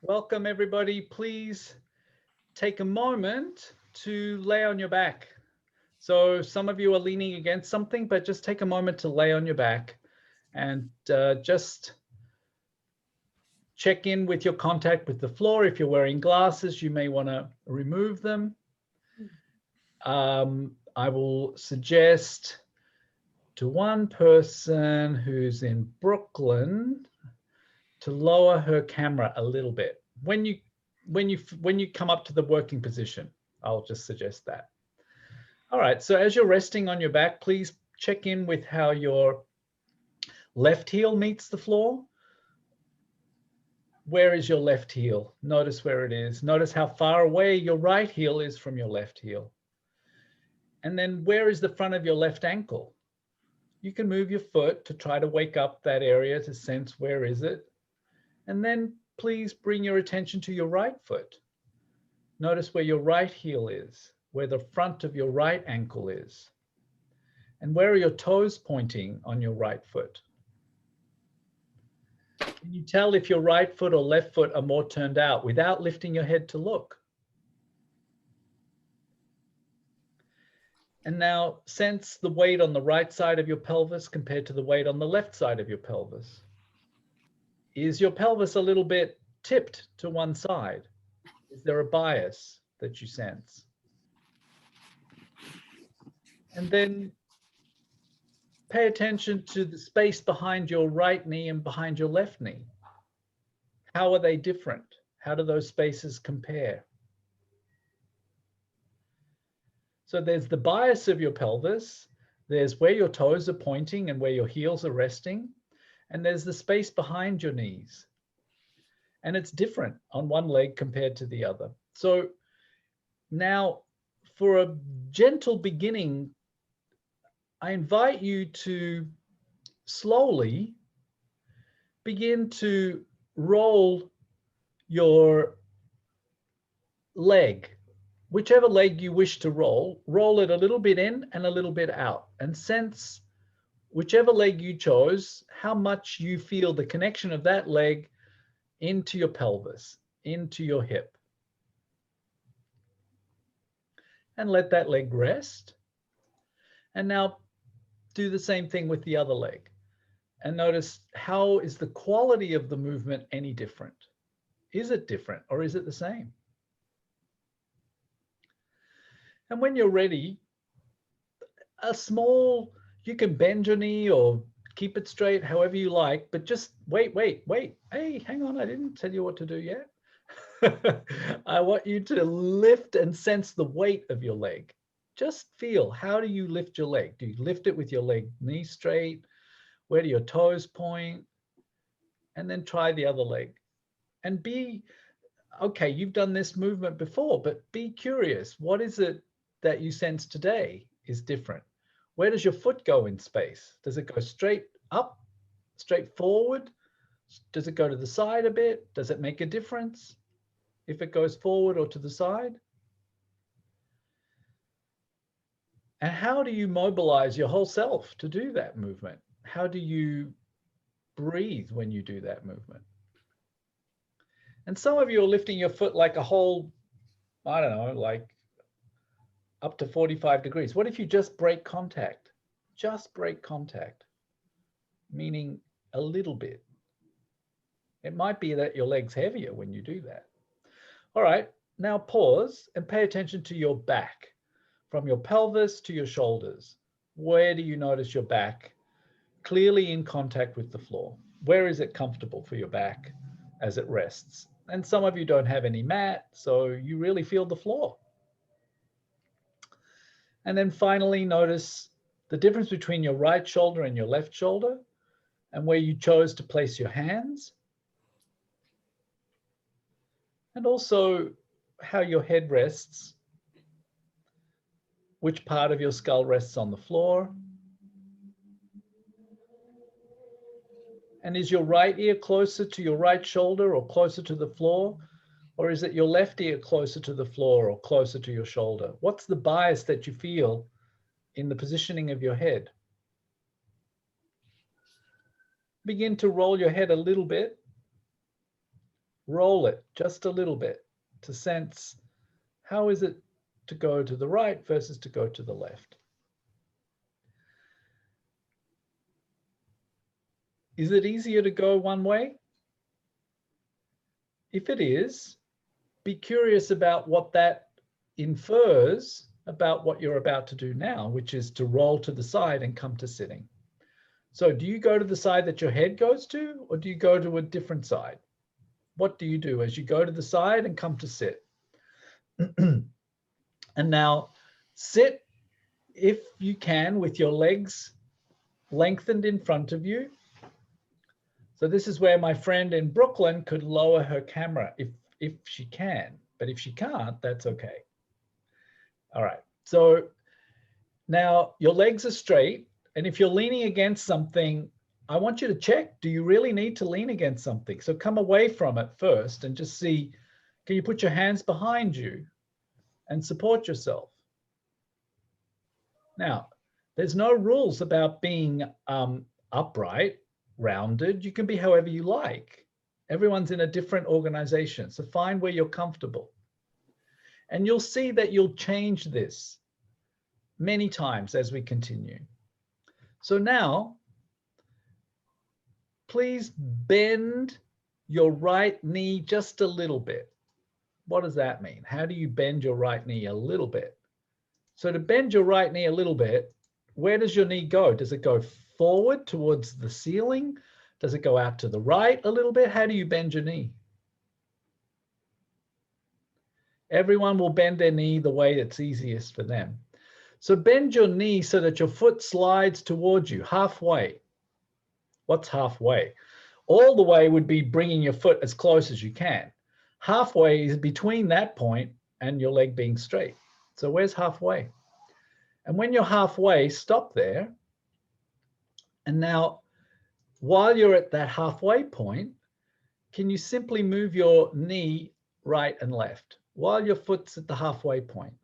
Welcome everybody. Please take a moment to lay on your back. So some of you are leaning against something, but just take a moment to lay on your back and just check in with your contact with the floor. If you're wearing glasses, you may want to remove them. I will suggest to one person who's in Brooklyn to lower her camera a little bit. When you come up to the working position, I'll just suggest that. All right, so as you're resting on your back, please check in with how your left heel meets the floor. Where is your left heel? Notice where it is. Notice how far away your right heel is from your left heel. And then where is the front of your left ankle? You can move your foot to try to wake up that area to sense where is it. And then please bring your attention to your right foot. Notice where your right heel is, where the front of your right ankle is. And where are your toes pointing on your right foot? Can you tell if your right foot or left foot are more turned out without lifting your head to look? And now sense the weight on the right side of your pelvis compared to the weight on the left side of your pelvis. Is your pelvis a little bit tipped to one side? Is there a bias that you sense? And then pay attention to the space behind your right knee and behind your left knee. How are they different? How do those spaces compare? So there's the bias of your pelvis, there's where your toes are pointing and where your heels are resting, and there's the space behind your knees. And it's different on one leg compared to the other. So now for a gentle beginning, I invite you to slowly begin to roll your leg. Whichever leg you wish to roll it a little bit in and a little bit out, and sense whichever leg you chose, how much you feel the connection of that leg into your pelvis, into your hip. And let that leg rest. And now do the same thing with the other leg. And notice, how is the quality of the movement any different? Is it different or is it the same? And when you're ready, you can bend your knee or keep it straight, however you like, but just wait. Hey, hang on, I didn't tell you what to do yet. I want you to lift and sense the weight of your leg. Just feel, how do you lift your leg? Do you lift it with your knee straight? Where do your toes point? And then try the other leg. And okay, you've done this movement before, but be curious. What is it that you sense today is different? Where does your foot go in space? Does it go straight up, straight forward? Does it go to the side a bit? Does it make a difference if it goes forward or to the side? And how do you mobilize your whole self to do that movement? How do you breathe when you do that movement? And some of you are lifting your foot like a whole, I don't know, like up to 45 degrees. What if you just break contact? Just break contact, meaning a little bit. It might be that your leg's heavier when you do that. All right, now pause and pay attention to your back, from your pelvis to your shoulders. Where do you notice your back clearly in contact with the floor? Where is it comfortable for your back as it rests? And some of you don't have any mat, so you really feel the floor. And then finally, notice the difference between your right shoulder and your left shoulder, and where you chose to place your hands. And also how your head rests, which part of your skull rests on the floor. And is your right ear closer to your right shoulder or closer to the floor? Or is it your left ear closer to the floor or closer to your shoulder? What's the bias that you feel in the positioning of your head? Begin to roll your head a little bit. Roll it just a little bit to sense how is it to go to the right versus to go to the left. Is it easier to go one way? If it is, be curious about what that infers about what you're about to do now, which is to roll to the side and come to sitting. So do you go to the side that your head goes to, or do you go to a different side? What do you do as you go to the side and come to sit? And now sit, if you can, with your legs lengthened in front of you. So this is where my friend in Brooklyn could lower her camera if she can, but if she can't, that's okay. All right, so now your legs are straight, and if you're leaning against something, I want you to check, do you really need to lean against something? So come away from it first and just see, can you put your hands behind you and support yourself? Now, there's no rules about being upright, rounded. You can be however you like. Everyone's in a different organization, so find where you're comfortable. And you'll see that you'll change this many times as we continue. So now, please bend your right knee just a little bit. What does that mean? How do you bend your right knee a little bit? So to bend your right knee a little bit, where does your knee go? Does it go forward towards the ceiling? Does it go out to the right a little bit? How do you bend your knee? Everyone will bend their knee the way that's easiest for them. So bend your knee so that your foot slides towards you halfway. What's halfway? All the way would be bringing your foot as close as you can. Halfway is between that point and your leg being straight. So where's halfway? And when you're halfway, stop there. And now, while you're at that halfway point, can you simply move your knee right and left while your foot's at the halfway point?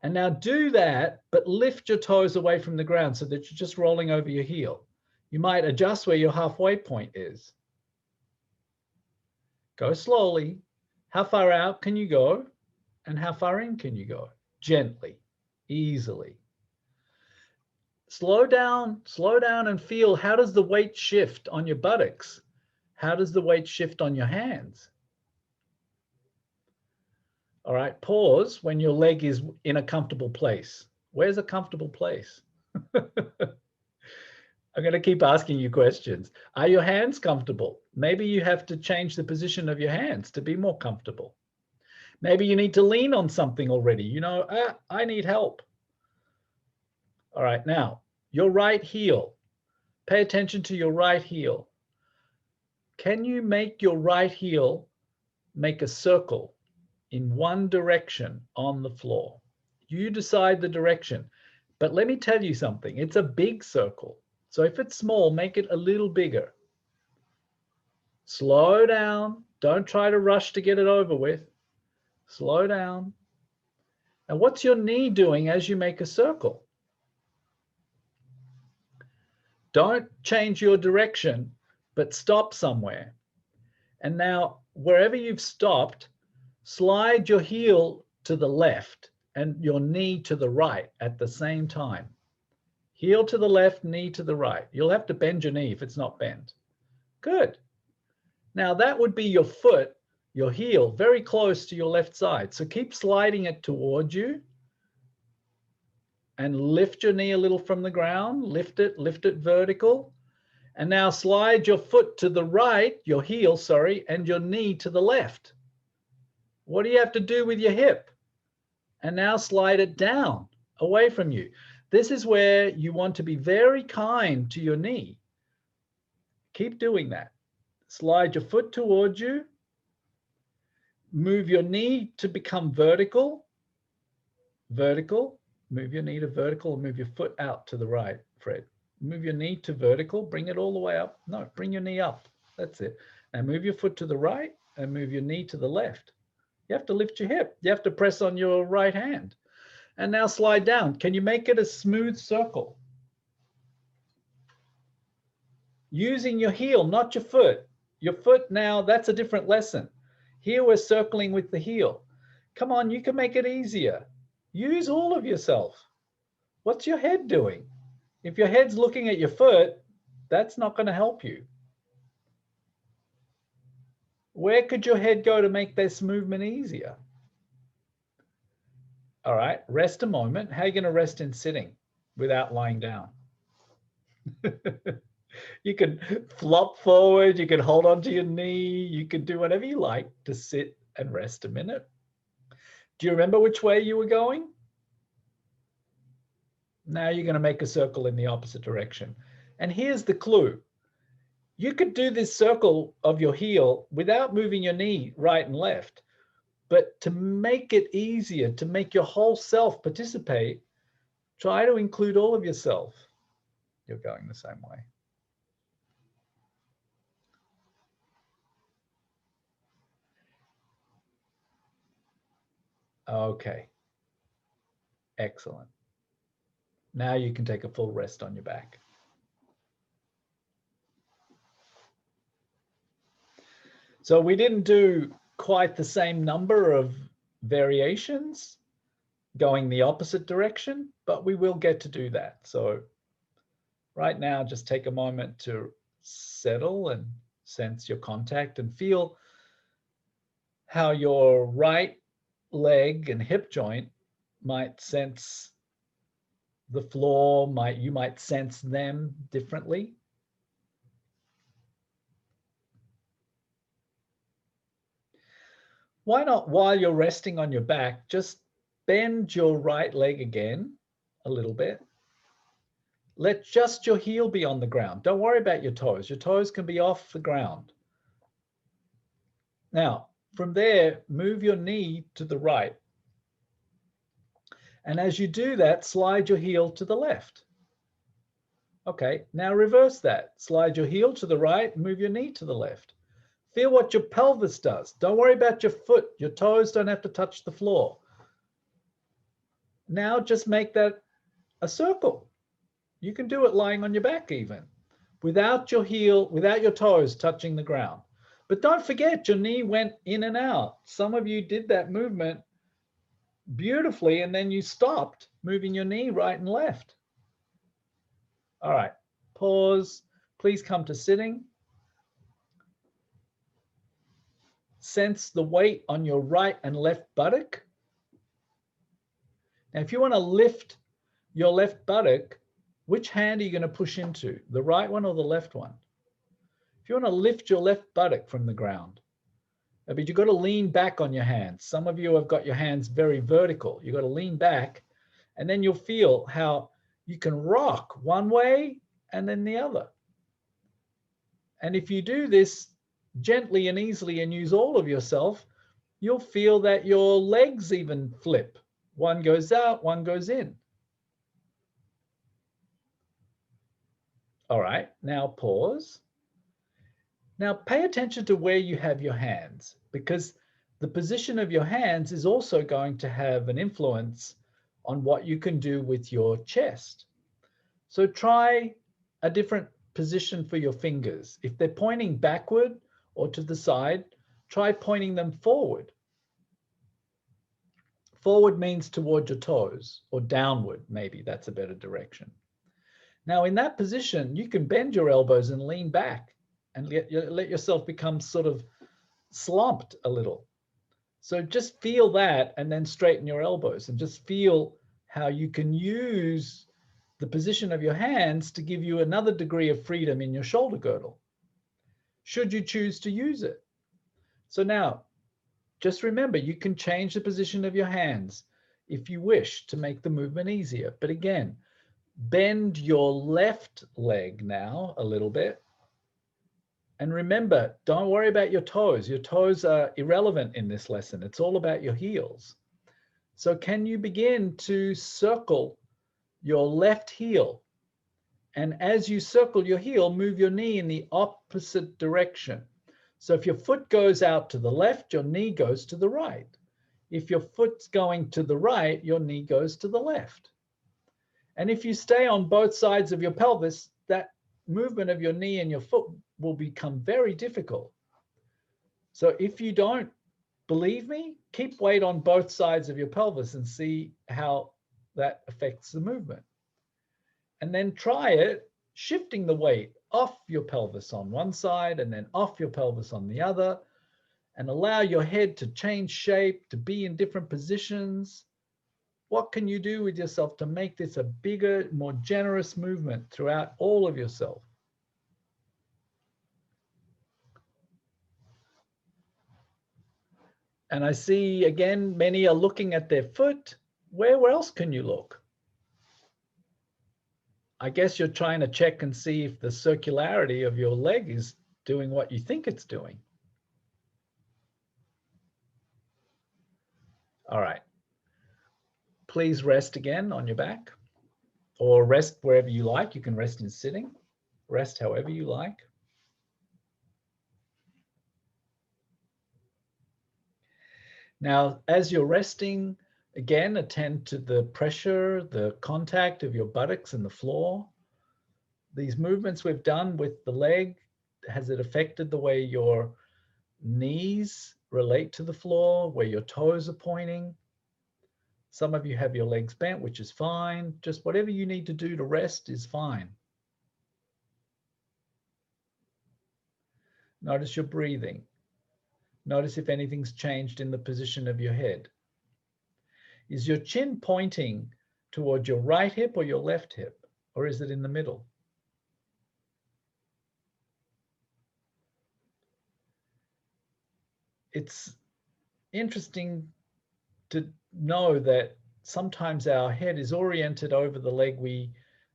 And now do that, but lift your toes away from the ground so that you're just rolling over your heel. You might adjust where your halfway point is. Go slowly. How far out can you go? And how far in can you go? Gently, easily. Slow down and feel, how does the weight shift on your buttocks? How does the weight shift on your hands? All right, pause when your leg is in a comfortable place. Where's a comfortable place? I'm going to keep asking you questions. Are your hands comfortable? Maybe you have to change the position of your hands to be more comfortable. Maybe you need to lean on something already. You know, I need help. All right, now, your right heel. Pay attention to your right heel. Can you make your right heel make a circle in one direction on the floor? You decide the direction. But let me tell you something. It's a big circle. So if it's small, make it a little bigger. Slow down. Don't try to rush to get it over with. Slow down. And what's your knee doing as you make a circle? Don't change your direction, but stop somewhere. And now, wherever you've stopped, slide your heel to the left and your knee to the right at the same time. Heel to the left, knee to the right. You'll have to bend your knee if it's not bent. Good. Now that would be your foot, your heel, very close to your left side. So keep sliding it towards you and lift your knee a little from the ground. Lift it vertical. And now slide your foot to the right, your heel, sorry, and your knee to the left. What do you have to do with your hip? And now slide it down away from you. This is where you want to be very kind to your knee. Keep doing that. Slide your foot towards you. Move your knee to become vertical. Vertical. Move your knee to vertical and move your foot out to the right, Fred. Move your knee to vertical. Bring it all the way up. No, bring your knee up. That's it. Now move your foot to the right and move your knee to the left. You have to lift your hip. You have to press on your right hand. And now slide down. Can you make it a smooth circle? Using your heel, not your foot. Your foot now, that's a different lesson. Here we're circling with the heel. Come on, you can make it easier. Use all of yourself. What's your head doing? If your head's looking at your foot, that's not going to help you. Where could your head go to make this movement easier? All right, rest a moment. How are you going to rest in sitting without lying down? You can flop forward, you can hold onto your knee, you can do whatever you like to sit and rest a minute. Do you remember which way you were going? Now you're going to make a circle in the opposite direction. And here's the clue. You could do this circle of your heel without moving your knee right and left. But to make it easier, to make your whole self participate, try to include all of yourself. You're going the same way. Okay. Excellent. Now you can take a full rest on your back. So we didn't do quite the same number of variations going the opposite direction, but we will get to do that. So right now, just take a moment to settle and sense your contact and feel how your right leg and hip joint might sense the floor, you might sense them differently. Why not, while you're resting on your back, just bend your right leg again a little bit. Let just your heel be on the ground. Don't worry about your toes. Your toes can be off the ground. Now, from there, move your knee to the right. And as you do that, slide your heel to the left. Okay, now reverse that. Slide your heel to the right, move your knee to the left. Feel what your pelvis does. Don't worry about your foot. Your toes don't have to touch the floor. Now just make that a circle. You can do it lying on your back even, without your heel, without your toes touching the ground. But don't forget, your knee went in and out. Some of you did that movement beautifully, and then you stopped moving your knee right and left. All right, pause. Please come to sitting. Sense the weight on your right and left buttock. Now, if you want to lift your left buttock, which hand are you going to push into, the right one or the left one? If you want to lift your left buttock from the ground, but you've got to lean back on your hands. Some of you have got your hands very vertical. You've got to lean back, and then you'll feel how you can rock one way and then the other. And if you do this gently and easily and use all of yourself, you'll feel that your legs even flip. One goes out, one goes in. All right, now pause. Now pay attention to where you have your hands, because the position of your hands is also going to have an influence on what you can do with your chest. So try a different position for your fingers. If they're pointing backward or to the side, try pointing them forward. Forward means toward your toes, or downward, maybe that's a better direction. Now in that position, you can bend your elbows and lean back and let yourself become sort of slumped a little. So just feel that, and then straighten your elbows and just feel how you can use the position of your hands to give you another degree of freedom in your shoulder girdle, should you choose to use it. So now, just remember, you can change the position of your hands if you wish to make the movement easier. But again, bend your left leg now a little bit. And remember, don't worry about your toes. Your toes are irrelevant in this lesson. It's all about your heels. So can you begin to circle your left heel? And as you circle your heel, move your knee in the opposite direction. So if your foot goes out to the left, your knee goes to the right. If your foot's going to the right, your knee goes to the left. And if you stay on both sides of your pelvis, that movement of your knee and your foot will become very difficult. So if you don't believe me, keep weight on both sides of your pelvis and see how that affects the movement. And then try it, shifting the weight off your pelvis on one side and then off your pelvis on the other, and allow your head to change shape, to be in different positions. What can you do with yourself to make this a bigger, more generous movement throughout all of yourself? And I see, again, many are looking at their foot. Where else can you look? I guess you're trying to check and see if the circularity of your leg is doing what you think it's doing. All right. Please rest again on your back, or rest wherever you like. You can rest in sitting, rest however you like. Now, as you're resting, again, attend to the pressure, the contact of your buttocks and the floor. These movements we've done with the leg, has it affected the way your knees relate to the floor, where your toes are pointing? Some of you have your legs bent, which is fine. Just whatever you need to do to rest is fine. Notice your breathing. Notice if anything's changed in the position of your head. Is your chin pointing toward your right hip or your left hip, or is it in the middle? It's interesting to know that sometimes our head is oriented over the leg we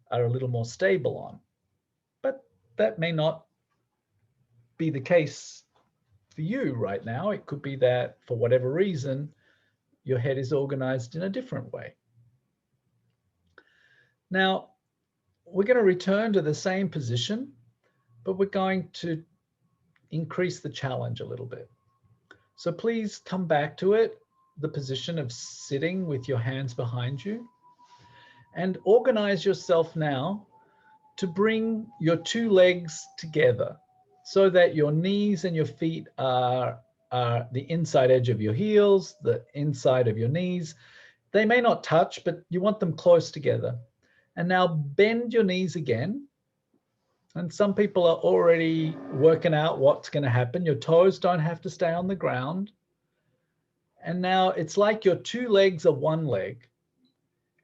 are a little more stable on, but that may not be the case for you right now. It could be that for whatever reason, your head is organized in a different way. Now, we're going to return to the same position, but we're going to increase the challenge a little bit. So please come back to it, the position of sitting with your hands behind you, and organize yourself now to bring your two legs together so that your knees and your feet are the inside edge of your heels, the inside of your knees. They may not touch, but you want them close together. And now bend your knees again. And some people are already working out what's going to happen. Your toes don't have to stay on the ground. And now it's like your two legs are one leg.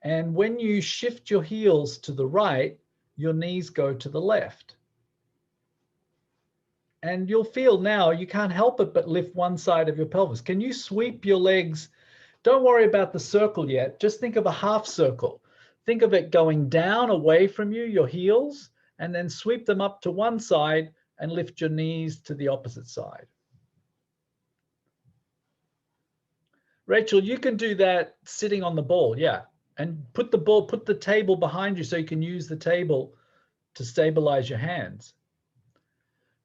And when you shift your heels to the right, your knees go to the left. And you'll feel now you can't help it but lift one side of your pelvis. Can you sweep your legs? Don't worry about the circle yet. Just think of a half circle. Think of it going down away from you, your heels, and then sweep them up to one side and lift your knees to the opposite side. Rachel, you can do that sitting on the ball, yeah. And put the table behind you so you can use the table to stabilize your hands.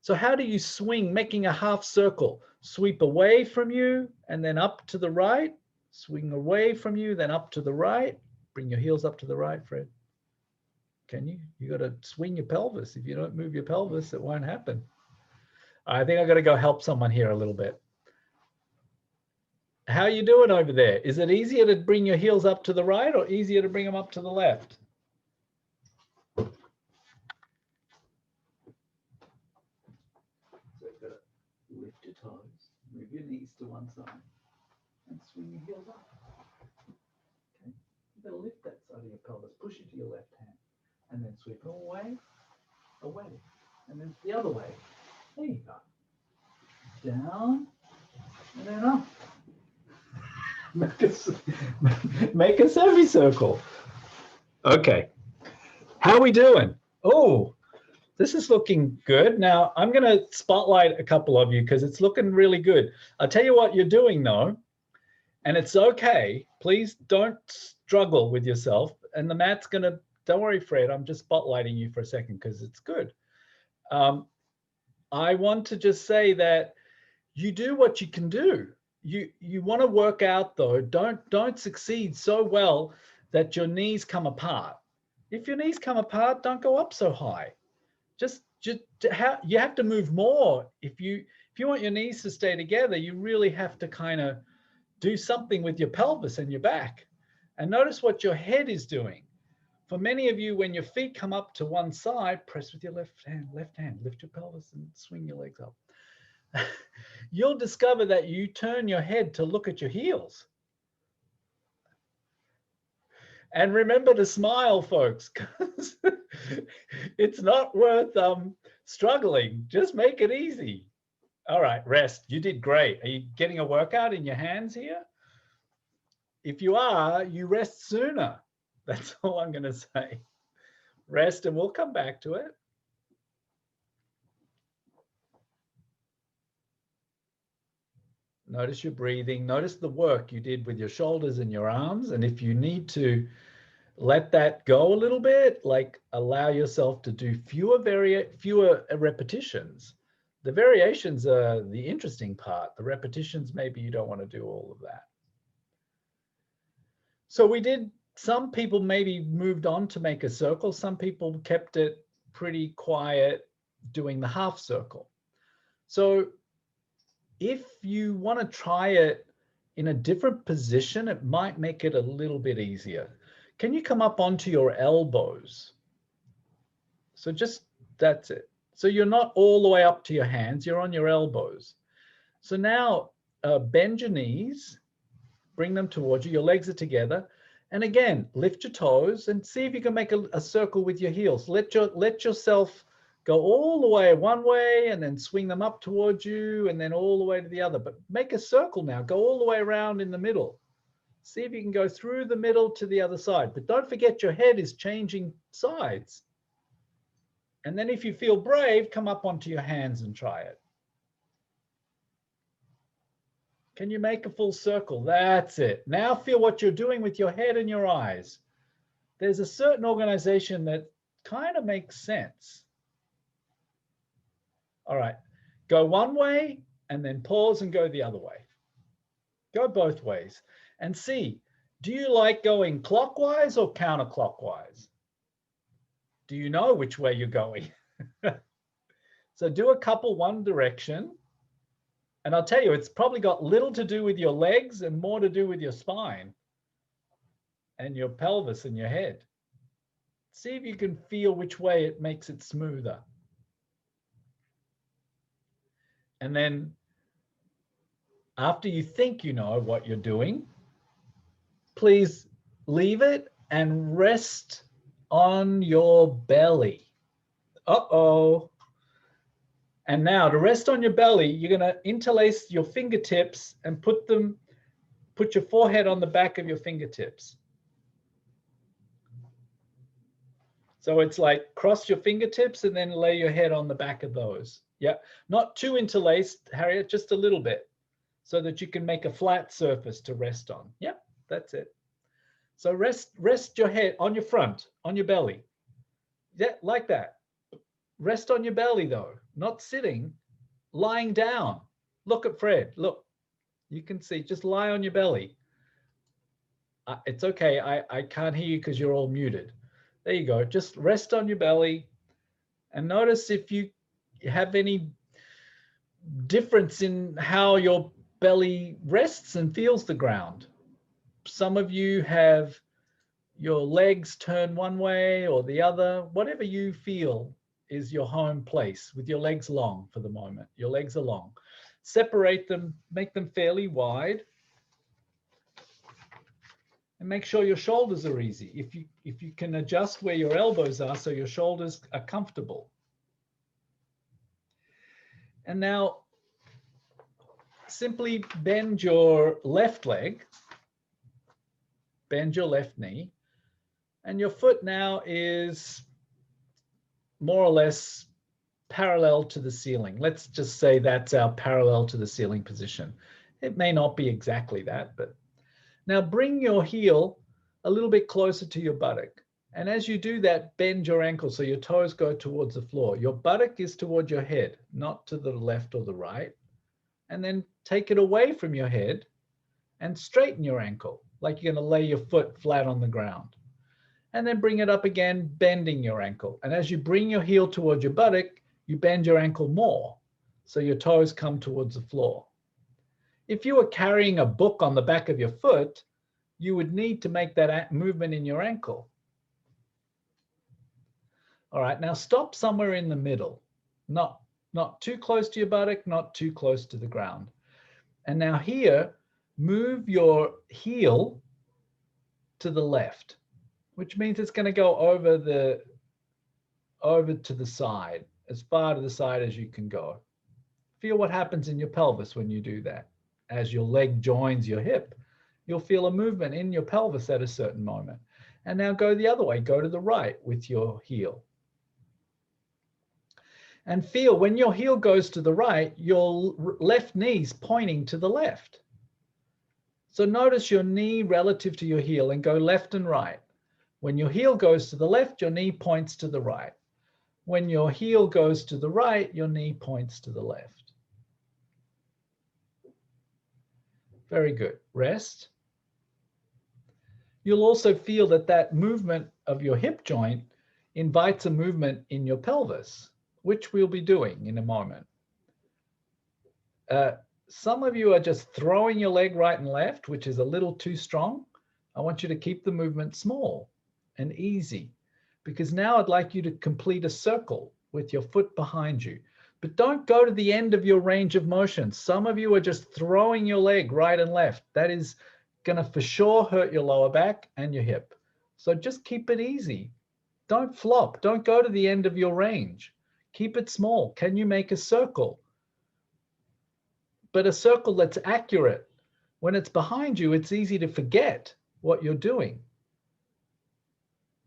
So how do you swing, making a half circle? Sweep away from you and then up to the right. Swing away from you, then up to the right. Bring your heels up to the right, Fred. Can you? You got to swing your pelvis. If you don't move your pelvis, it won't happen. I think I got to go help someone here a little bit. How are you doing over there? Is it easier to bring your heels up to the right or easier to bring them up to the left? So you've got to lift your toes, move your knees to one side, and swing your heels up. Okay. You've got to lift that side of your pelvis, push it to your left hand, and then sweep away, away, and then the other way. There you go. Down, and then up. Make a semicircle. Okay. How are we doing? Oh, this is looking good. Now, I'm going to spotlight a couple of you because it's looking really good. I'll tell you what you're doing, though, and it's okay. Please don't struggle with yourself. And the mat's going to, don't worry, Fred, I'm just spotlighting you for a second because it's good. I want to just say that you do what you can do. You want to work out, though. Don't succeed so well that your knees come apart. If your knees come apart, don't go up so high. Just you have to move more. If you want your knees to stay together, you really have to kind of do something with your pelvis and your back. And notice what your head is doing. For many of you, when your feet come up to one side, press with your left hand, lift your pelvis and swing your legs up. You'll discover that you turn your head to look at your heels. And remember to smile, folks, because it's not worth struggling. Just make it easy. All right, rest. You did great. Are you getting a workout in your hands here? If you are, you rest sooner. That's all I'm going to say. Rest, and we'll come back to it. Notice your breathing. Notice the work you did with your shoulders and your arms. And if you need to let that go a little bit, like allow yourself to do fewer repetitions. The variations are the interesting part. The repetitions, maybe you don't want to do all of that. So we did, some people maybe moved on to make a circle. Some people kept it pretty quiet doing the half circle. So if you want to try it in a different position, it might make it a little bit easier. Can you come up onto your elbows? So just, that's it. So you're not all the way up to your hands, you're on your elbows. So now bend your knees, bring them towards you, your legs are together. And again, lift your toes and see if you can make a circle with your heels. Let yourself go all the way one way and then swing them up towards you and then all the way to the other. But make a circle now, go all the way around in the middle. See if you can go through the middle to the other side. But don't forget your head is changing sides. And then if you feel brave, come up onto your hands and try it. Can you make a full circle? That's it. Now feel what you're doing with your head and your eyes. There's a certain organization that kind of makes sense. All right, go one way and then pause and go the other way. Go both ways and see, do you like going clockwise or counterclockwise? Do you know which way you're going? So do a couple one direction. And I'll tell you, it's probably got little to do with your legs and more to do with your spine and your pelvis and your head. See if you can feel which way it makes it smoother. And then after you think you know what you're doing, please leave it and rest on your belly. Uh-oh. And now to rest on your belly, you're going to interlace your fingertips and put your forehead on the back of your fingertips. So it's like cross your fingertips and then lay your head on the back of those. Yeah, not too interlaced, Harriet, just a little bit so that you can make a flat surface to rest on. Yep, that's it. So rest your head on your front, on your belly. Yeah, like that. Rest on your belly though, not sitting, lying down. Look at Fred, look, you can see, just lie on your belly. It's okay, I can't hear you because you're all muted. There you go, just rest on your belly and notice if you have any difference in how your belly rests and feels the ground. Some of you have your legs turn one way or the other, whatever you feel is your home place with your legs long for the moment. Your legs are long. Separate them, make them fairly wide. And make sure your shoulders are easy. If you can adjust where your elbows are so your shoulders are comfortable. And now simply bend your left leg, bend your left knee, and your foot now is more or less parallel to the ceiling. Let's just say that's our parallel to the ceiling position. It may not be exactly that, but now bring your heel a little bit closer to your buttock. And as you do that, bend your ankle so your toes go towards the floor. Your buttock is towards your head, not to the left or the right. And then take it away from your head and straighten your ankle, like you're going to lay your foot flat on the ground. And then bring it up again, bending your ankle. And as you bring your heel towards your buttock, you bend your ankle more, so your toes come towards the floor. If you were carrying a book on the back of your foot, you would need to make that movement in your ankle. All right, now stop somewhere in the middle, not too close to your buttock, not too close to the ground. And now here, move your heel to the left, which means it's going to go over to the side, as far to the side as you can go. Feel what happens in your pelvis when you do that. As your leg joins your hip, you'll feel a movement in your pelvis at a certain moment. And now go the other way, go to the right with your heel. And feel when your heel goes to the right, your left knee's pointing to the left. So notice your knee relative to your heel and go left and right. When your heel goes to the left, your knee points to the right. When your heel goes to the right, your knee points to the left. Very good. Rest. You'll also feel that that movement of your hip joint invites a movement in your pelvis, which we'll be doing in a moment. Some of you are just throwing your leg right and left, which is a little too strong. I want you to keep the movement small and easy, because now I'd like you to complete a circle with your foot behind you. But don't go to the end of your range of motion. Some of you are just throwing your leg right and left. That is going to for sure hurt your lower back and your hip. So just keep it easy. Don't flop. Don't go to the end of your range. Keep it small. Can you make a circle? But a circle that's accurate. When it's behind you, it's easy to forget what you're doing.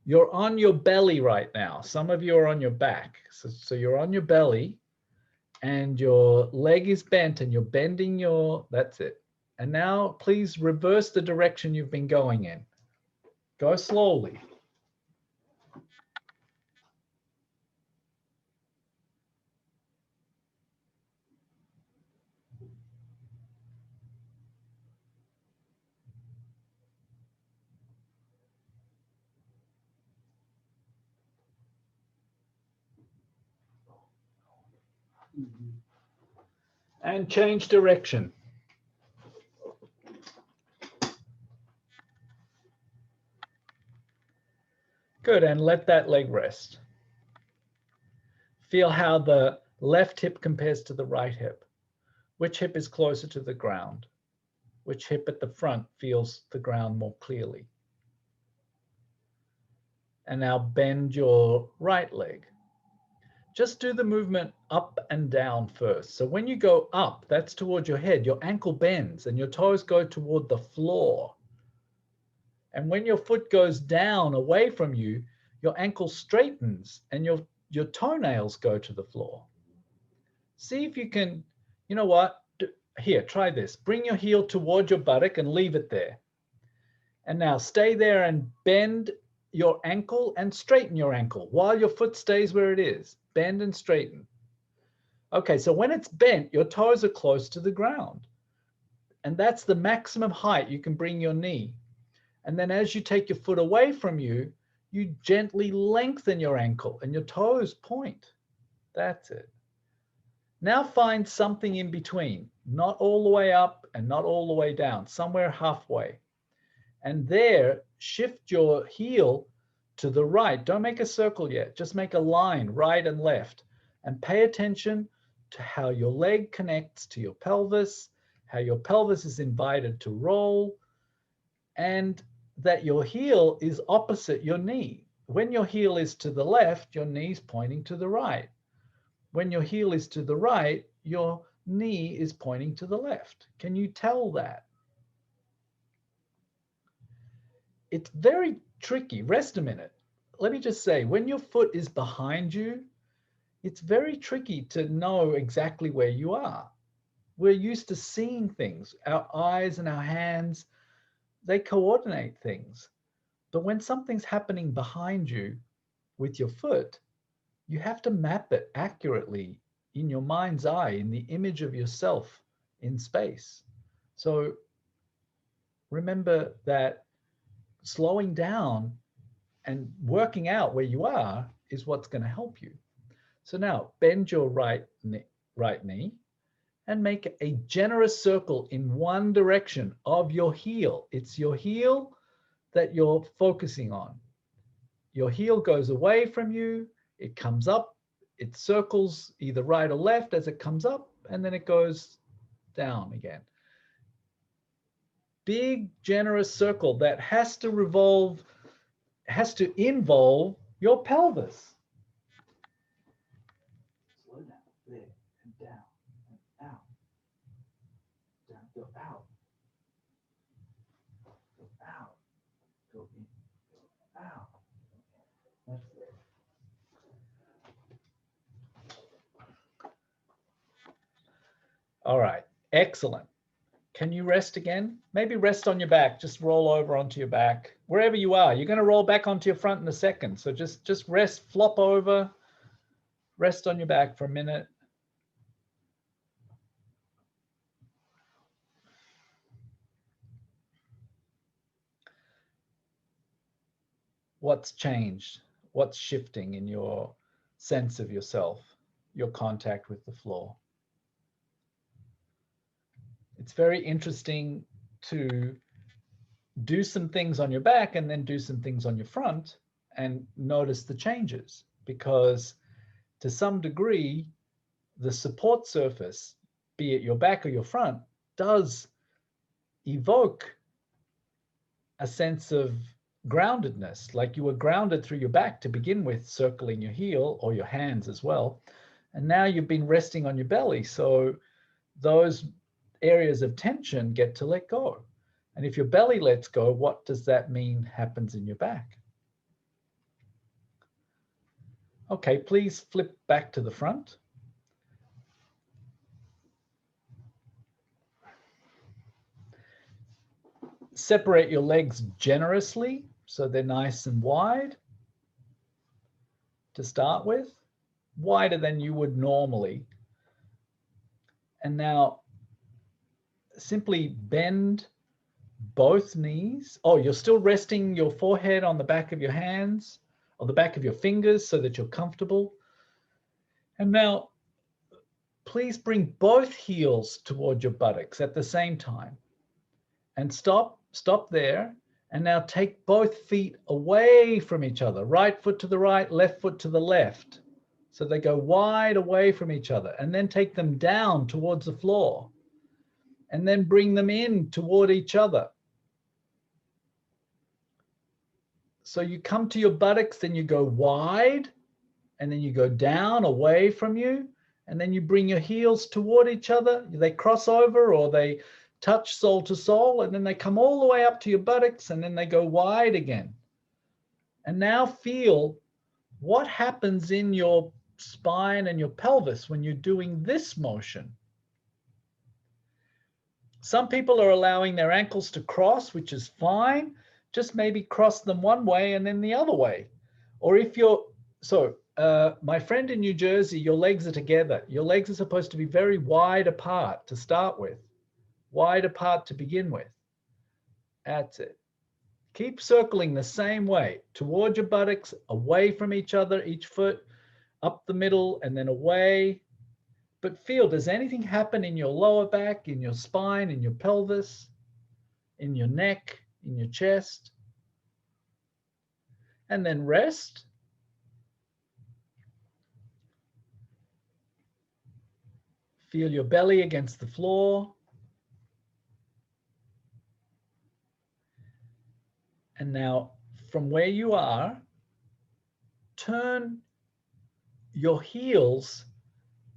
You're on your belly right now. Some of you are on your back. So you're on your belly and your leg is bent and you're bending your, that's it. And now please reverse the direction you've been going in. Go slowly. And change direction. Good, and let that leg rest. Feel how the left hip compares to the right hip. Which hip is closer to the ground? Which hip at the front feels the ground more clearly? And now bend your right leg. Just do the movement up and down first. So when you go up, that's toward your head, your ankle bends and your toes go toward the floor. And when your foot goes down away from you, your ankle straightens and your toenails go to the floor. See if you can, you know what? Here, try this. Bring your heel toward your buttock and leave it there. And now stay there and bend your ankle and straighten your ankle while your foot stays where it is. Bend and straighten. Okay, so when it's bent, your toes are close to the ground. And that's the maximum height you can bring your knee. And then as you take your foot away from you, you gently lengthen your ankle and your toes point. That's it. Now find something in between, not all the way up and not all the way down, somewhere halfway. And there, shift your heel to the right. Don't make a circle yet. Just make a line right and left. And pay attention to how your leg connects to your pelvis, how your pelvis is invited to roll, and that your heel is opposite your knee. When your heel is to the left, your knee's pointing to the right. When your heel is to the right, your knee is pointing to the left. Can you tell that? It's very tricky. Rest a minute. Let me just say, when your foot is behind you, it's very tricky to know exactly where you are. We're used to seeing things. Our eyes and our hands, they coordinate things. But when something's happening behind you with your foot, you have to map it accurately in your mind's eye, in the image of yourself in space. So remember that slowing down and working out where you are is what's going to help you. So now bend your right knee and make a generous circle in one direction of your heel. It's your heel that you're focusing on. Your heel goes away from you, it comes up, it circles either right or left as it comes up, and then it goes down again. Big, generous circle that has to involve your pelvis. Slow down, there, and down, and out. Down, go out. Go out. Go in, go out. That's it. All right, excellent. Can you rest again? Maybe rest on your back, just roll over onto your back. Wherever you are, you're gonna roll back onto your front in a second. So just rest, flop over, rest on your back for a minute. What's changed? What's shifting in your sense of yourself, your contact with the floor? It's very interesting to do some things on your back and then do some things on your front and notice the changes, because to some degree, the support surface, be it your back or your front, does evoke a sense of groundedness, like you were grounded through your back to begin with, circling your heel or your hands as well. And now you've been resting on your belly. So those areas of tension get to let go. And if your belly lets go, what does that mean happens in your back? Okay, please flip back to the front. Separate your legs generously so they're nice and wide to start with, wider than you would normally. And now simply bend both knees. Oh, you're still resting your forehead on the back of your hands or the back of your fingers so that you're comfortable. And now please bring both heels toward your buttocks at the same time. And stop there. And now take both feet away from each other, right foot to the right, left foot to the left. So they go wide away from each other, and then take them down towards the floor and then bring them in toward each other. So you come to your buttocks, then you go wide, and then you go down away from you, and then you bring your heels toward each other. They cross over or they touch sole to sole, and then they come all the way up to your buttocks, and then they go wide again. And now feel what happens in your spine and your pelvis when you're doing this motion. Some people are allowing their ankles to cross, which is fine. Just maybe cross them one way and then the other way. Or if you're, my friend in New Jersey, your legs are together. Your legs are supposed to be very wide apart to start with. Wide apart to begin with. That's it. Keep circling the same way, toward your buttocks, away from each other, each foot, up the middle, and then away. But feel, does anything happen in your lower back, in your spine, in your pelvis, in your neck, in your chest? And then rest. Feel your belly against the floor. And now, from where you are, turn your heels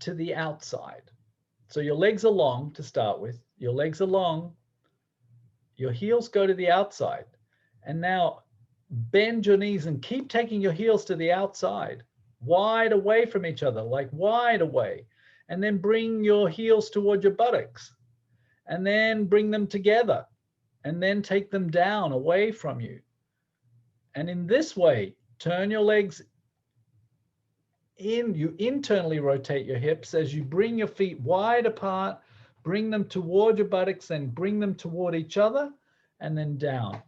to the outside. So your legs are long to start with. Your legs are long. Your heels go to the outside. And now bend your knees and keep taking your heels to the outside, wide away from each other, like wide away. And then bring your heels toward your buttocks. And then bring them together. And then take them down away from you. And in this way, turn your legs in. You internally rotate your hips as you bring your feet wide apart, bring them toward your buttocks, and bring them toward each other, and then down.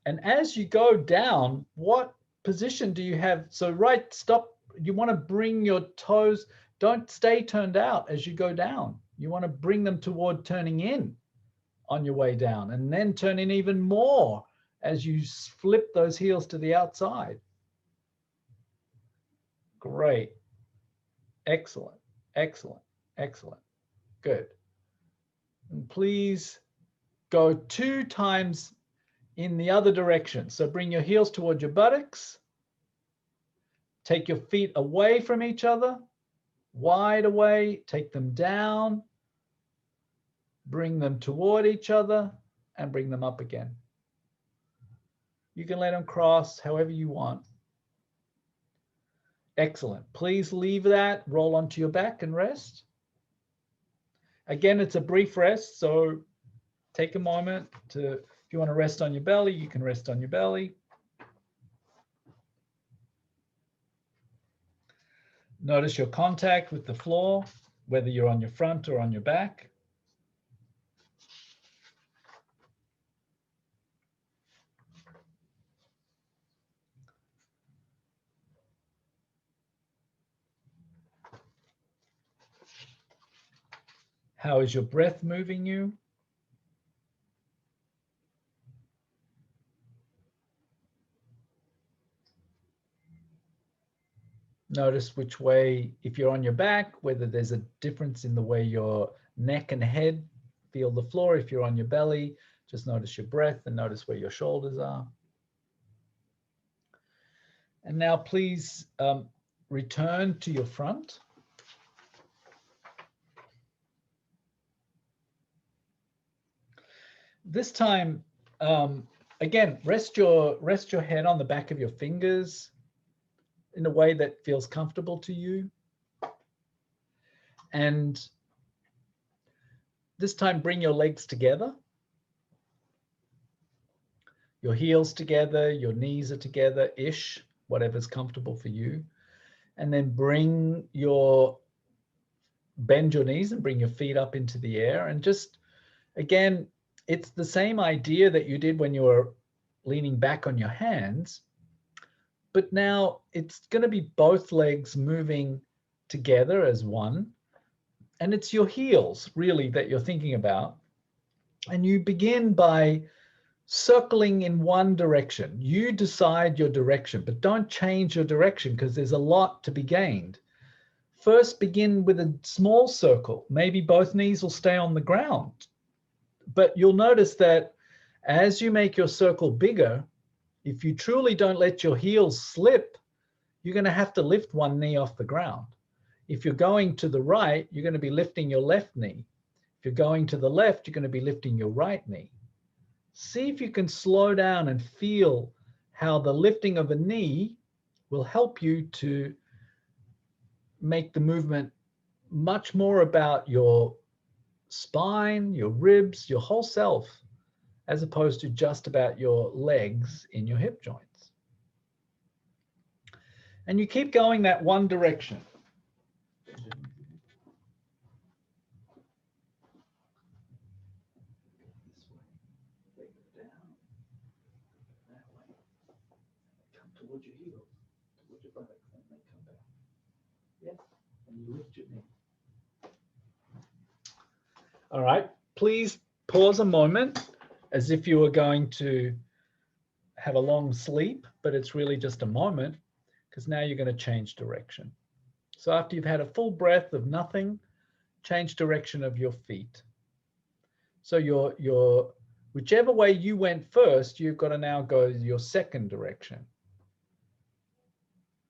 And as you go down, what position do you have? So stop you want to bring your toes, don't stay turned out as you go down. You want to bring them toward turning in on your way down, and then turn in even more as you flip those heels to the outside. Great. Excellent. Excellent. Excellent. Good. And please go 2 times in the other direction. So bring your heels toward your buttocks. Take your feet away from each other, wide away. Take them down. Bring them toward each other and bring them up again. You can let them cross however you want. Excellent. Please leave that, roll onto your back and rest. Again, it's a brief rest, so take a moment to, if you want to rest on your belly, you can rest on your belly. Notice your contact with the floor, whether you're on your front or on your back. How is your breath moving you? Notice which way, if you're on your back, whether there's a difference in the way your neck and head feel the floor. If you're on your belly, just notice your breath and notice where your shoulders are. And now please return to your front. This time, again, rest your head on the back of your fingers in a way that feels comfortable to you. And this time, bring your legs together. Your heels together, your knees are together-ish, whatever's comfortable for you. And then bend your knees and bring your feet up into the air. And just, again, it's the same idea that you did when you were leaning back on your hands. But now it's going to be both legs moving together as one. And it's your heels, really, that you're thinking about. And you begin by circling in one direction. You decide your direction, but don't change your direction because there's a lot to be gained. First, begin with a small circle. Maybe both knees will stay on the ground. But you'll notice that as you make your circle bigger, if you truly don't let your heels slip, you're going to have to lift one knee off the ground. If you're going to the right, you're going to be lifting your left knee. If you're going to the left, you're going to be lifting your right knee. See if you can slow down and feel how the lifting of a knee will help you to make the movement much more about your spine, your ribs, your whole self, as opposed to just about your legs in your hip joints. And you keep going that one direction. Towards your heels, towards your buttocks, and they come back. Yes, and you lift your knee. All right, please pause a moment as if you were going to have a long sleep, but it's really just a moment because now you're going to change direction. So after you've had a full breath of nothing, change direction of your feet. So your whichever way you went first, you've got to now go your second direction.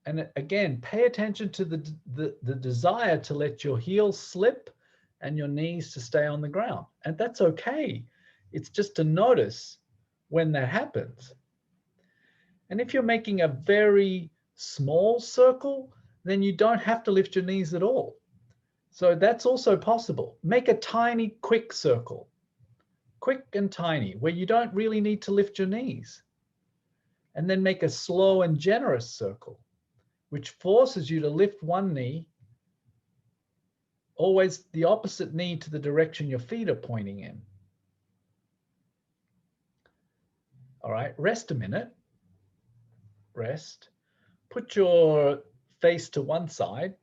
And again, pay attention to the desire to let your heels slip and your knees to stay on the ground. And that's okay. It's just to notice when that happens. And if you're making a very small circle, then you don't have to lift your knees at all. So that's also possible. Make a tiny, quick circle, quick and tiny, where you don't really need to lift your knees. And then make a slow and generous circle, which forces you to lift one knee, always the opposite knee to the direction your feet are pointing in. All right, rest a minute. Rest. Put your face to one side.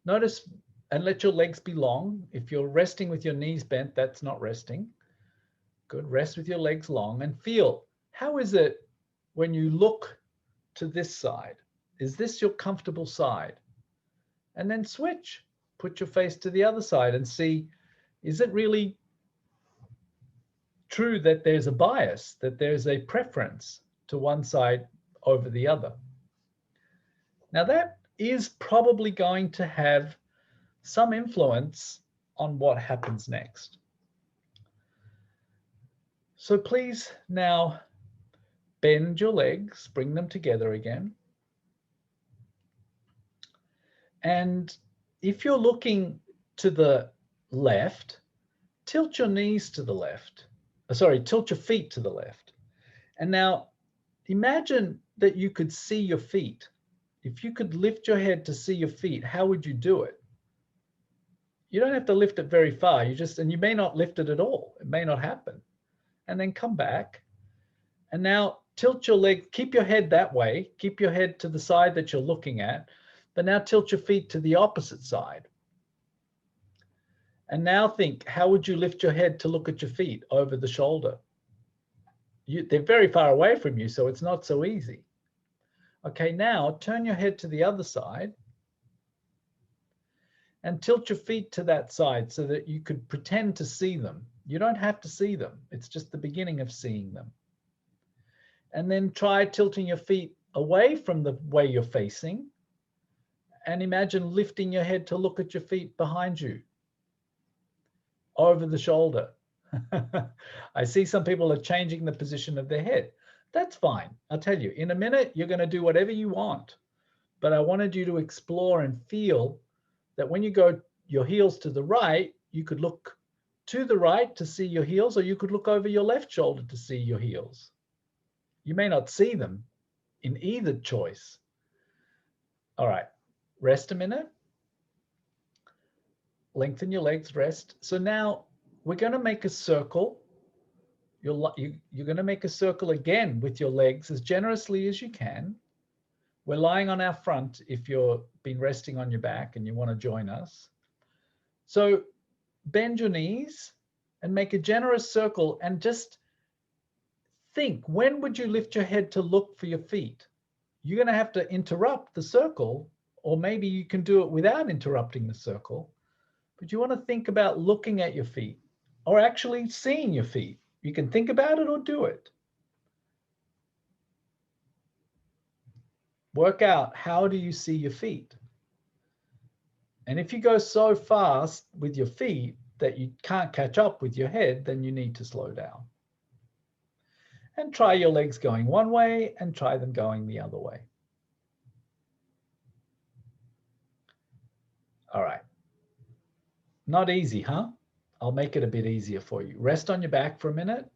Notice and let your legs be long. If you're resting with your knees bent, that's not resting. Good. Rest with your legs long and feel, how is it when you look to this side? Is this your comfortable side? And then switch. Put your face to the other side and see, is it really true that there's a bias, that there's a preference to one side over the other? Now that is probably going to have some influence on what happens next. So please now bend your legs, bring them together again. And if you're looking to the left, tilt your knees to the left. Tilt your feet to the left. And now imagine that you could see your feet. If you could lift your head to see your feet, how would you do it? You don't have to lift it very far. And you may not lift it at all. It may not happen. And then come back. And now tilt your leg, keep your head that way. Keep your head to the side that you're looking at. But now tilt your feet to the opposite side. And now think, how would you lift your head to look at your feet over the shoulder? They're very far away from you, so it's not so easy. Okay, now turn your head to the other side and tilt your feet to that side so that you could pretend to see them. You don't have to see them. It's just the beginning of seeing them. And then try tilting your feet away from the way you're facing and imagine lifting your head to look at your feet behind you, over the shoulder. I see some people are changing the position of their head. That's fine. I'll tell you, in a minute, you're going to do whatever you want. But I wanted you to explore and feel that when you go your heels to the right, you could look to the right to see your heels, or you could look over your left shoulder to see your heels. You may not see them in either choice. All right, rest a minute. Lengthen your legs, rest. So now we're going to make a circle. You're going to make a circle again with your legs as generously as you can. We're lying on our front if you've been resting on your back and you want to join us. So bend your knees and make a generous circle and just think, when would you lift your head to look for your feet? You're going to have to interrupt the circle, or maybe you can do it without interrupting the circle. But you want to think about looking at your feet or actually seeing your feet. You can think about it or do it. Work out, how do you see your feet? And if you go so fast with your feet that you can't catch up with your head, then you need to slow down. And try your legs going one way and try them going the other way. All right. Not easy, huh? I'll make it a bit easier for you. Rest on your back for a minute.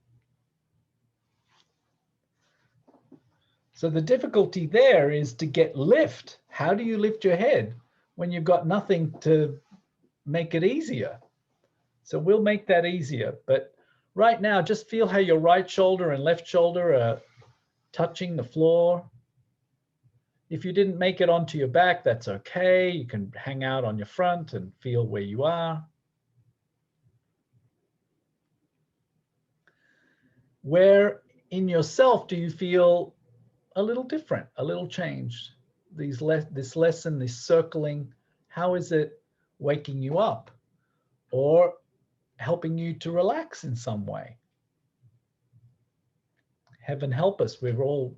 So the difficulty there is to get lift. How do you lift your head when you've got nothing to make it easier? So we'll make that easier. But right now, just feel how your right shoulder and left shoulder are touching the floor. If you didn't make it onto your back, that's okay. You can hang out on your front and feel where you are. Where in yourself do you feel a little different, a little changed? This lesson, this circling, how is it waking you up or helping you to relax in some way? Heaven help us, we're all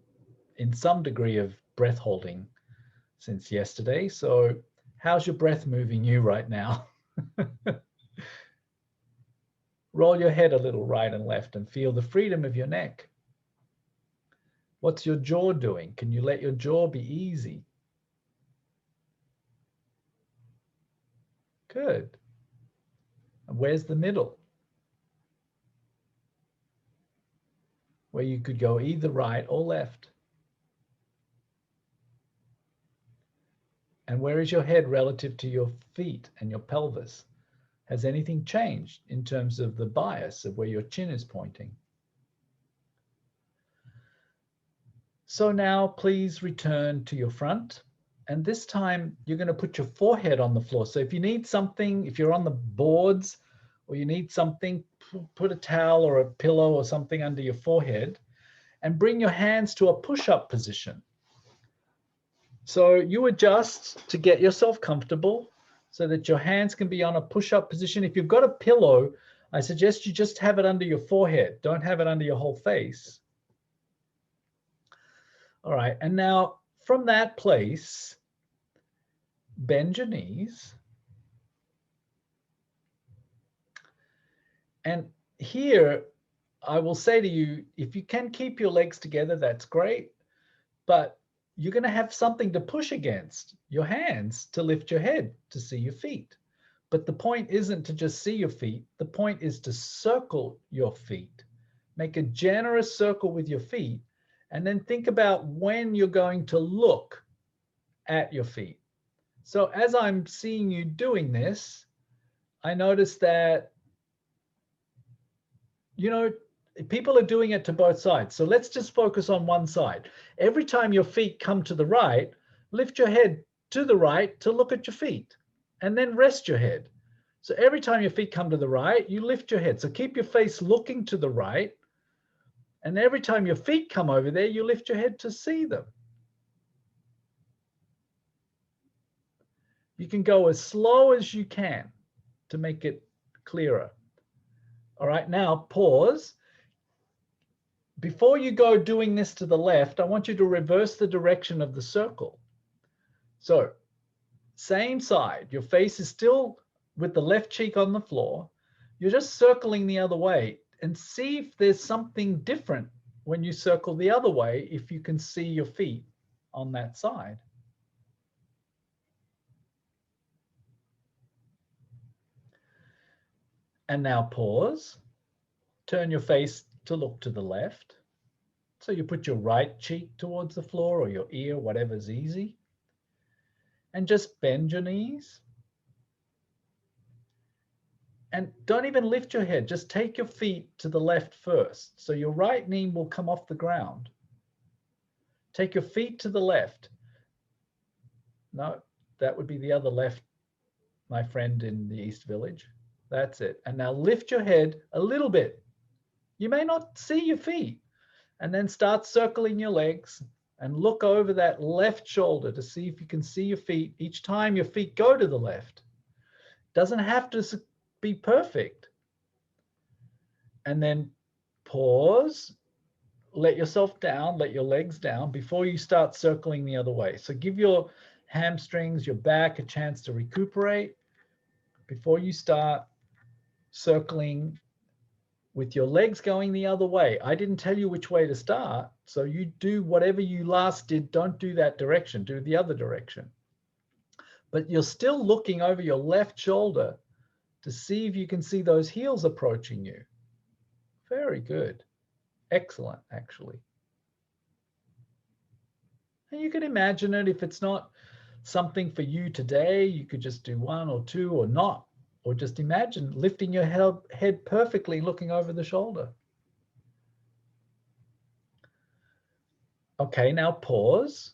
in some degree of breath holding since yesterday. So how's your breath moving you right now? Roll your head a little right and left and feel the freedom of your neck. What's your jaw doing? Can you let your jaw be easy? Good. And where's the middle? Where you could go either right or left. And where is your head relative to your feet and your pelvis? Has anything changed in terms of the bias of where your chin is pointing? So now please return to your front. And this time you're going to put your forehead on the floor. So if you need something, if you're on the boards or you need something, put a towel or a pillow or something under your forehead and bring your hands to a push-up position. So you adjust to get yourself comfortable so that your hands can be on a push-up position. If you've got a pillow, I suggest you just have it under your forehead. Don't have it under your whole face. All right, and now from that place, bend your knees. And here, I will say to you, if you can keep your legs together, that's great. But you're going to have something to push against, your hands, to lift your head, to see your feet. But the point isn't to just see your feet. The point is to circle your feet. Make a generous circle with your feet. And then think about when you're going to look at your feet. So as I'm seeing you doing this, I notice that, you know, people are doing it to both sides. So let's just focus on one side. Every time your feet come to the right, lift your head to the right to look at your feet and then rest your head. So every time your feet come to the right, you lift your head. So keep your face looking to the right. And every time your feet come over there, you lift your head to see them. You can go as slow as you can to make it clearer. All right, now pause. Before you go doing this to the left, I want you to reverse the direction of the circle. So same side, your face is still with the left cheek on the floor. You're just circling the other way and see if there's something different when you circle the other way, if you can see your feet on that side. And now pause. Turn your face to look to the left. So you put your right cheek towards the floor or your ear, whatever's easy. And just bend your knees. And don't even lift your head. Just take your feet to the left first. So your right knee will come off the ground. Take your feet to the left. No, that would be the other left, my friend in the East Village. That's it. And now lift your head a little bit. You may not see your feet. And then start circling your legs and look over that left shoulder to see if you can see your feet each time your feet go to the left. Doesn't have to be perfect. And then pause, let yourself down, let your legs down before you start circling the other way. So give your hamstrings, your back a chance to recuperate before you start circling with your legs going the other way. I didn't tell you which way to start, so you do whatever you last did. Don't do that direction, do the other direction. But you're still looking over your left shoulder to see if you can see those heels approaching you. Very good. Excellent, actually. And you can imagine it. If it's not something for you today, you could just do one or two or not. Or just imagine lifting your head perfectly, looking over the shoulder. Okay, now pause.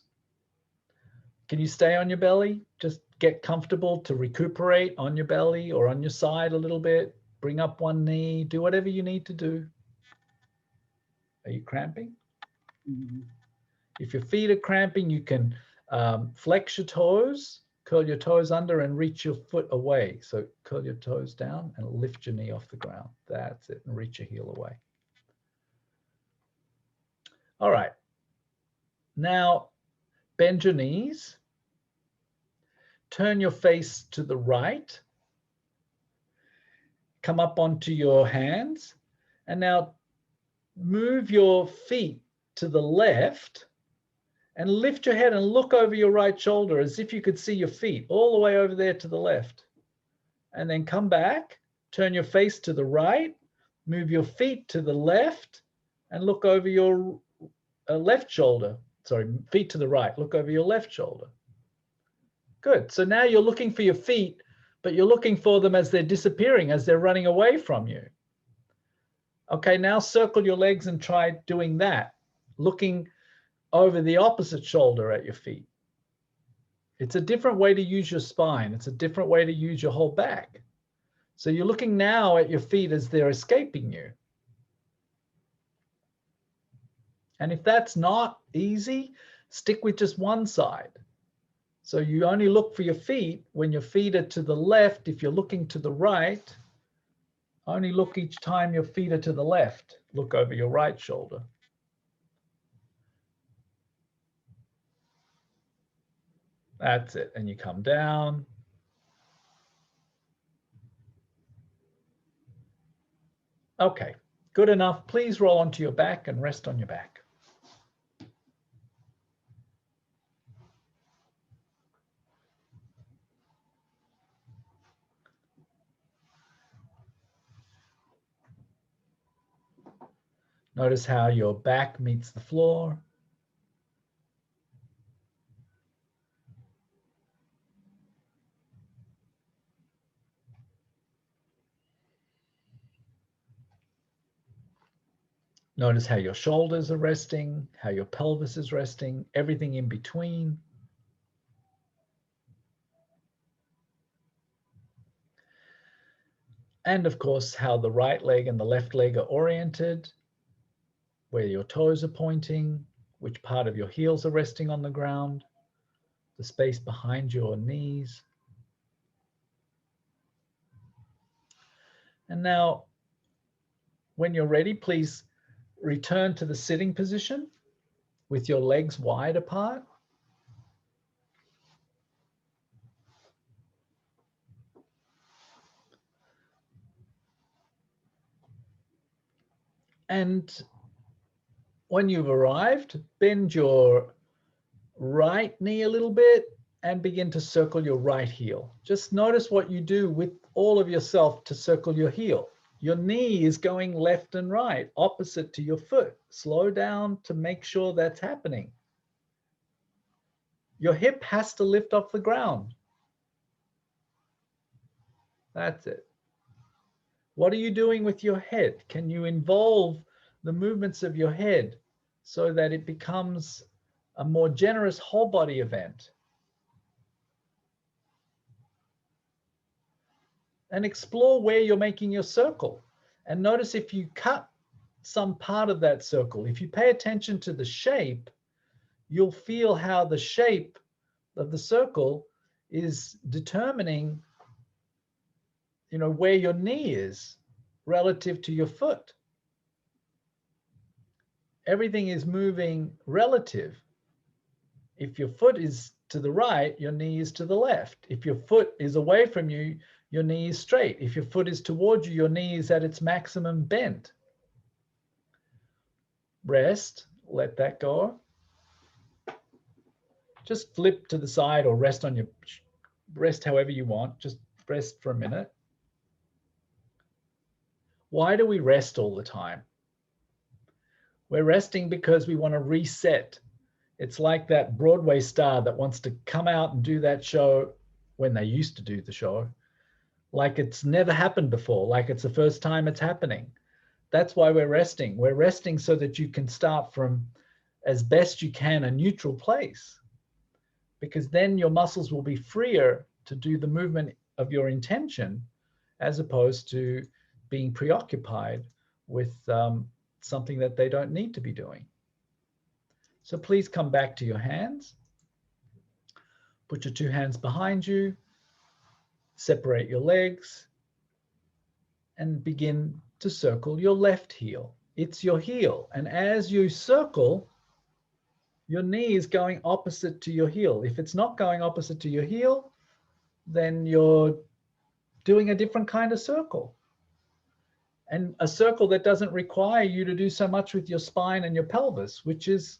Can you stay on your belly? Just get comfortable to recuperate on your belly or on your side a little bit. Bring up one knee. Do whatever you need to do. Are you cramping? Mm-hmm. If your feet are cramping, you can flex your toes. Curl your toes under and reach your foot away. So curl your toes down and lift your knee off the ground. That's it. And reach your heel away. All right. Now, bend your knees. Turn your face to the right. Come up onto your hands. And now move your feet to the left. And lift your head and look over your right shoulder as if you could see your feet all the way over there to the left. And then come back, turn your face to the right, move your feet to the left, and look over your left shoulder. Sorry, feet to the right, look over your left shoulder. Good. So now you're looking for your feet, but you're looking for them as they're disappearing, as they're running away from you. Okay, now circle your legs and try doing that. Looking over the opposite shoulder at your feet. It's a different way to use your spine. It's a different way to use your whole back. So you're looking now at your feet as they're escaping you. And if that's not easy, stick with just one side. So you only look for your feet when your feet are to the left. If you're looking to the right, only look each time your feet are to the left. Look over your right shoulder. That's it. And you come down. Okay, good enough. Please roll onto your back and rest on your back. Notice how your back meets the floor. Notice how your shoulders are resting, how your pelvis is resting, everything in between. And of course, how the right leg and the left leg are oriented, where your toes are pointing, which part of your heels are resting on the ground, the space behind your knees. And now, when you're ready, please return to the sitting position with your legs wide apart. And when you've arrived, bend your right knee a little bit and begin to circle your right heel. Just notice what you do with all of yourself to circle your heel. Your knee is going left and right, opposite to your foot. Slow down to make sure that's happening. Your hip has to lift off the ground. That's it. What are you doing with your head? Can you involve the movements of your head so that it becomes a more generous whole body event? And explore where you're making your circle. And notice if you cut some part of that circle, if you pay attention to the shape, you'll feel how the shape of the circle is determining, where your knee is relative to your foot. Everything is moving relative. If your foot is to the right, your knee is to the left. If your foot is away from you, your knee is straight. If your foot is towards you, your knee is at its maximum bend. Rest, let that go. Just flip to the side or rest however you want. Just rest for a minute. Why do we rest all the time? We're resting because we want to reset. It's like that Broadway star that wants to come out and do that show when they used to do the show, like it's never happened before, like it's the first time it's happening. That's why we're resting. We're resting so that you can start from, as best you can, a neutral place, because then your muscles will be freer to do the movement of your intention, as opposed to being preoccupied with something that they don't need to be doing. So please come back to your hands. Put your two hands behind you. Separate your legs and begin to circle your left heel. It's your heel. And as you circle, your knee is going opposite to your heel. If it's not going opposite to your heel, then you're doing a different kind of circle. And a circle that doesn't require you to do so much with your spine and your pelvis, which is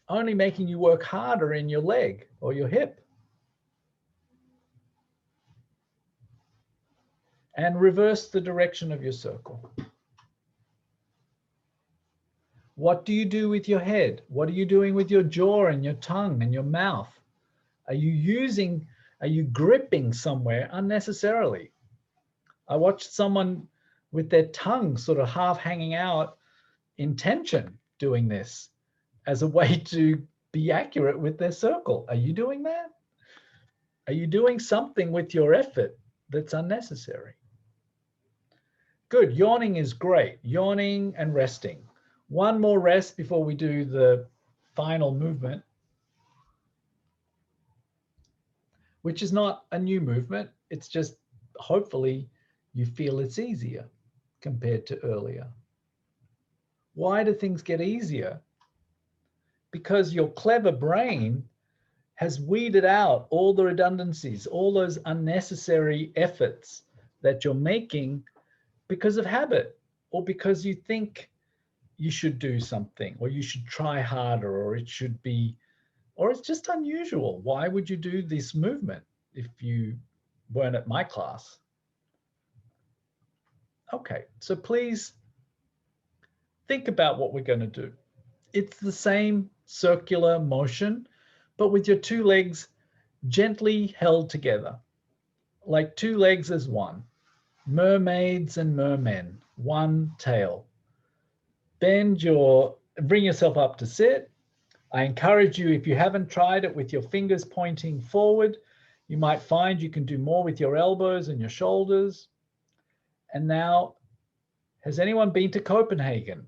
only making you work harder in your leg or your hip. And reverse the direction of your circle. What do you do with your head? What are you doing with your jaw and your tongue and your mouth? Are you gripping somewhere unnecessarily? I watched someone with their tongue sort of half hanging out in tension doing this. as a way to be accurate with their circle. Are you doing that? Are you doing something with your effort that's unnecessary? Good. Yawning is great. Yawning and resting. One more rest before we do the final movement, which is not a new movement. It's just hopefully you feel it's easier compared to earlier. Why do things get easier? Because your clever brain has weeded out all the redundancies, all those unnecessary efforts that you're making because of habit, or because you think you should do something, or you should try harder, or it should be, or it's just unusual. Why would you do this movement if you weren't at my class? Okay, so please think about what we're going to do. It's the same circular motion, but with your two legs gently held together, like two legs as one. Mermaids and mermen, one tail. Bring yourself up to sit. I encourage you, if you haven't tried it with your fingers pointing forward, you might find you can do more with your elbows and your shoulders. And now, has anyone been to Copenhagen?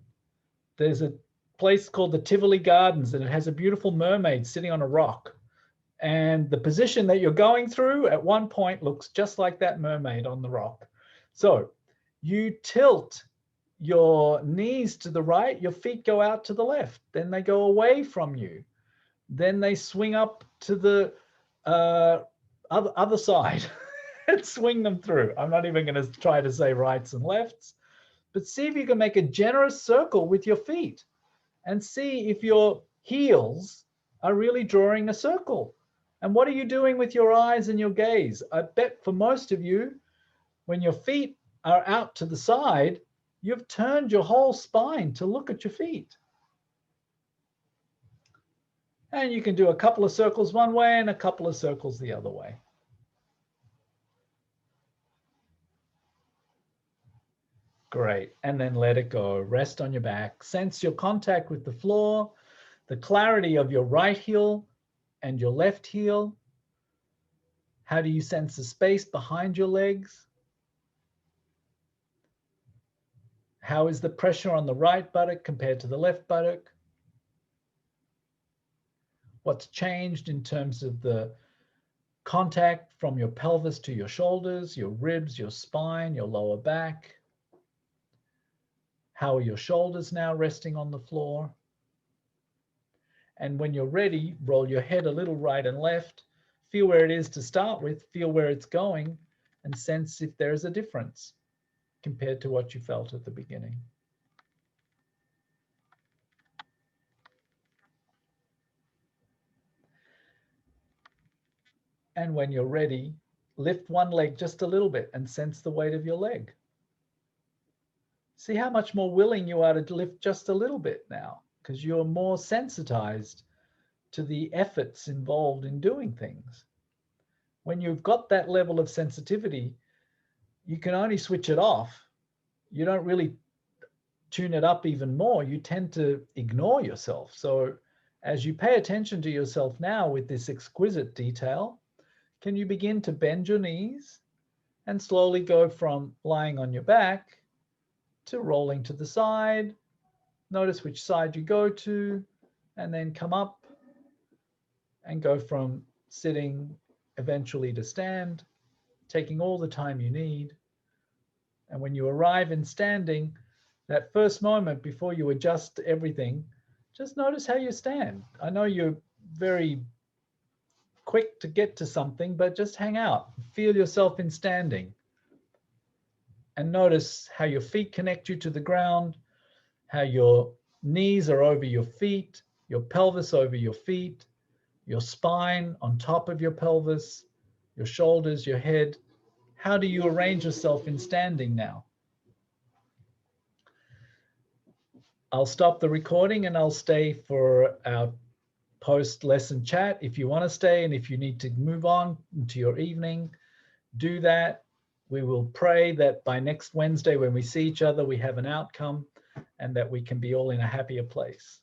There's a place called the Tivoli Gardens, and it has a beautiful mermaid sitting on a rock. And the position that you're going through at one point looks just like that mermaid on the rock. So you tilt your knees to the right, your feet go out to the left, then they go away from you. Then they swing up to the other side and swing them through. I'm not even going to try to say rights and lefts, but see if you can make a generous circle with your feet and see if your heels are really drawing a circle. And what are you doing with your eyes and your gaze? I bet for most of you, when your feet are out to the side, you've turned your whole spine to look at your feet. And you can do a couple of circles one way and a couple of circles the other way. Great. And then let it go. Rest on your back. Sense your contact with the floor, the clarity of your right heel and your left heel. How do you sense the space behind your legs? How is the pressure on the right buttock compared to the left buttock? What's changed in terms of the contact from your pelvis to your shoulders, your ribs, your spine, your lower back? How are your shoulders now resting on the floor? And when you're ready, roll your head a little right and left. Feel where it is to start with, feel where it's going, and sense if there's a difference compared to what you felt at the beginning. And when you're ready, lift one leg just a little bit and sense the weight of your leg. See how much more willing you are to lift just a little bit now, because you're more sensitized to the efforts involved in doing things. When you've got that level of sensitivity, you can only switch it off. You don't really tune it up even more. You tend to ignore yourself. So as you pay attention to yourself now with this exquisite detail, can you begin to bend your knees and slowly go from lying on your back to rolling to the side? Notice which side you go to, and then come up and go from sitting eventually to stand, taking all the time you need. And when you arrive in standing, that first moment before you adjust everything, just notice how you stand. I know you're very quick to get to something, but just hang out. Feel yourself in standing. And notice how your feet connect you to the ground, how your knees are over your feet, your pelvis over your feet, your spine on top of your pelvis, your shoulders, your head. How do you arrange yourself in standing now? I'll stop the recording and I'll stay for our post-lesson chat. If you want to stay and if you need to move on to your evening, do that. We will pray that by next Wednesday when we see each other, we have an outcome and that we can be all in a happier place.